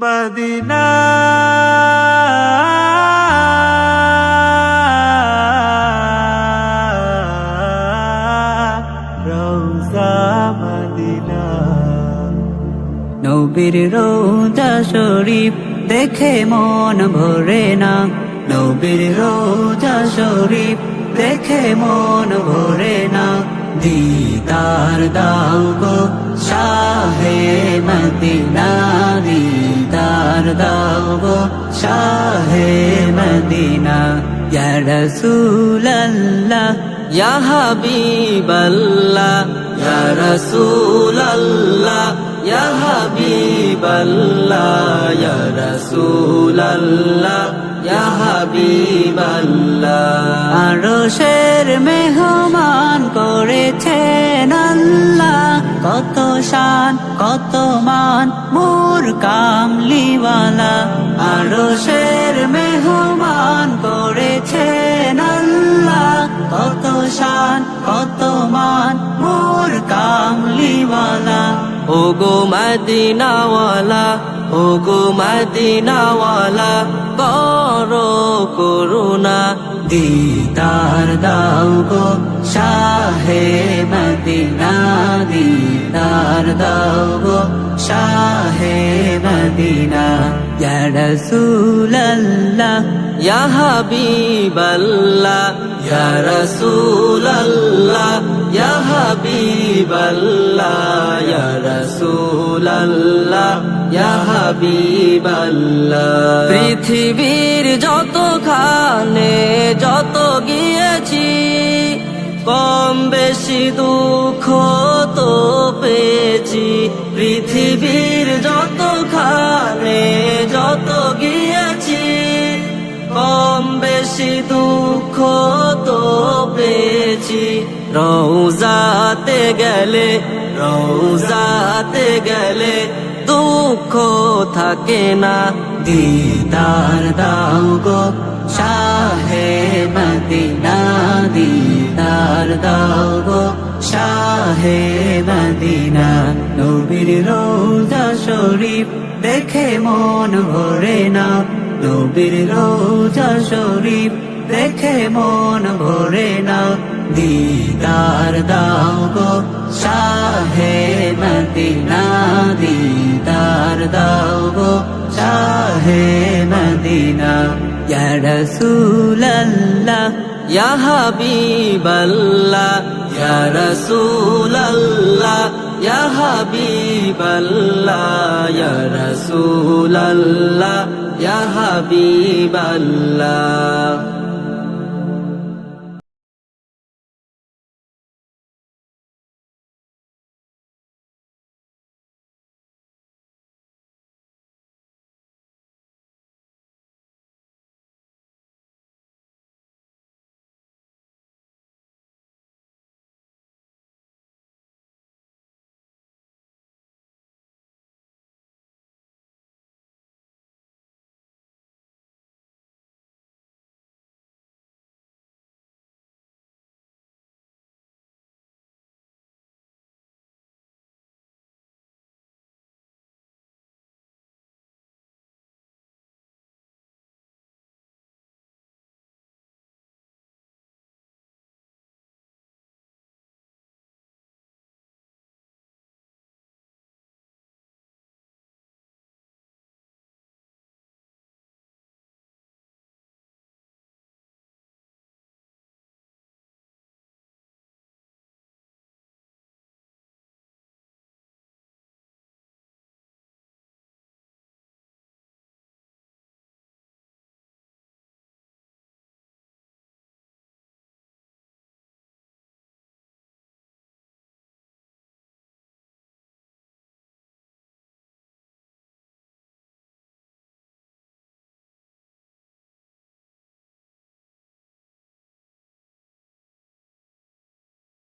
Medina রওজা Medina. নবীর রওজা শরীফ দেখে মন ভরে না, নবীর রওজা শরীফ দেখে মন ভরে না। দিদার দাও গো শাহে মদিনা, দিদার দাও গো শাহে মদিনা। ইয়া রাসূলাল্লাহ ইয়া হাবিবাল্লাহ, ইয়া রাসূলাল্লাহ ইয়া হাবিবাল্লাহ, ইয়া রাসূলাল্লাহ ইয়া হাবিবাল্লাহ। আরশের মেহমান করেছেন আল্লাহ, কত শান কত মান মোর কামলিওয়ালা। আরশের মেহমান করেছেন আল্লাহ, কত শান কত মান মোর কামলিওয়ালা। ও গো মদিনাওয়ালা, ও গো মদিনাওয়ালা, করো করুণা। দিদার দাও গো শাহে মদিনা, দিদার দাও গো শাহে মদিনা। ইয়া রাসূলাল্লাহ ইয়া হাবিবাল্লাহ, ইয়া রাসূলাল্লাহ ইয়া হাবিবাল্লাহ, ইয়া রাসূলাল্লাহ ইয়া হাবিবাল্লাহ। পৃথিবীর যতখানে যত গিয়েছি, কম বেশি দুঃখ তো পেয়েছি। পৃথিবীর যতখানে যত গিয়েছি, কম বেশি দুঃখ তো পেয়েছি। রওজাতে গেলে, রওজাতে গেলে দুঃখ থাকে না। দিদার দাও গো শাহে মদিনা, দিদার দাও গো শাহে মদিনা। নবীর রওজা শরীফ দেখে মন ভরে না, নবীর রওজা শরীফ দেখে মন ভরে না। দিদার দাও গো শাহে মদিনা, দিদার দাও গো শাহে মদিনা। ইয়া রাসূলাল্লাহ ইয়া হাবিবাল্লাহ, ইয়া রাসূলাল্লাহ ইয়া হাবিবাল্লাহ, ইয়া রাসূলাল্লাহ ইয়া হাবিবাল্লাহ।